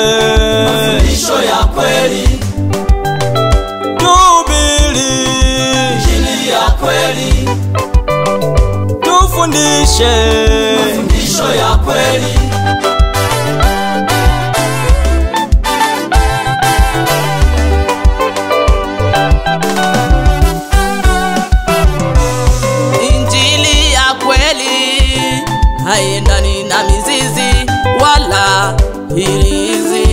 Mafundisho ya kweli, tuhubiri injili ya kweli, tufundishe mafundisho ya kweli. Injili ya kweli haiendani na mizizi wala hirizi.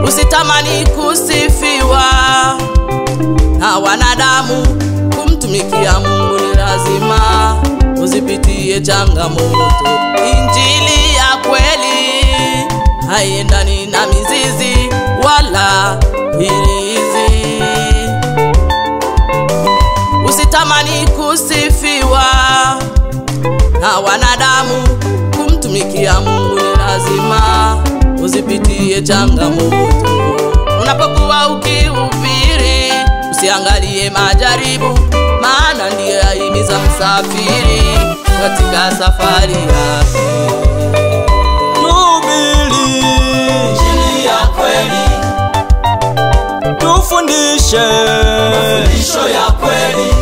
Usitamani kusifiwa na wanadamu, kumtumikia Mungu ni lazima uzipitie changamoto. Injili ya kweli haiendani na mizizi wala hirizi. Usitamani kusifiwa na wanadamu, kumtumikia Mungu ni lazima uzipitie changamoto. Unapokuwa ukihubiri, usiangalie majaribu, maana ndiye ahimiza msafiri katika safari yake. Tuhubiri Injili ya kweli, tufundishe mafundisho ya kweli,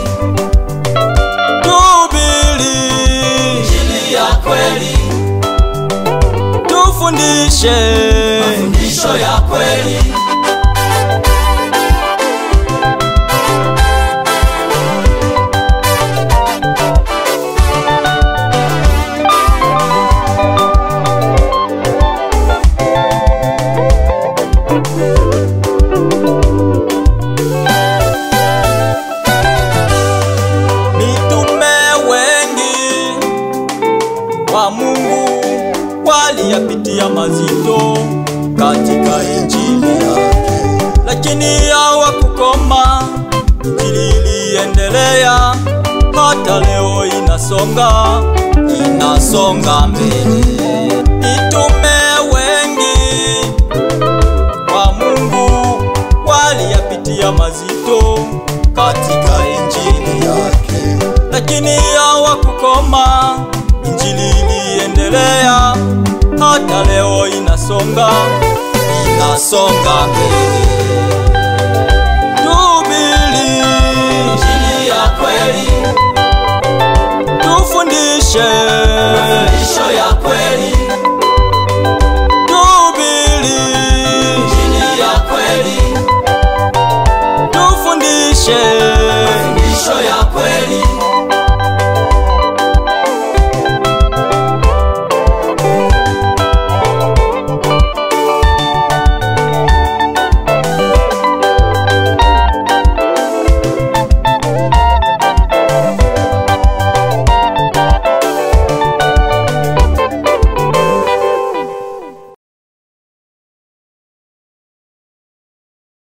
tuhubiri injili ya kweli, tufundishe mafundisho ya kweli. wa Mungu waliyapitia mazito katika injili yake, lakini hawakukoma. Injili iliendelea hata leo inasonga mbele. Mitume wengi wa Mungu waliyapitia mazito katika injili yake, lakini hawakukoma. Injili iliendelea hata leo inasonga mbele. Tuhubiri injili ya kweli, tufundishe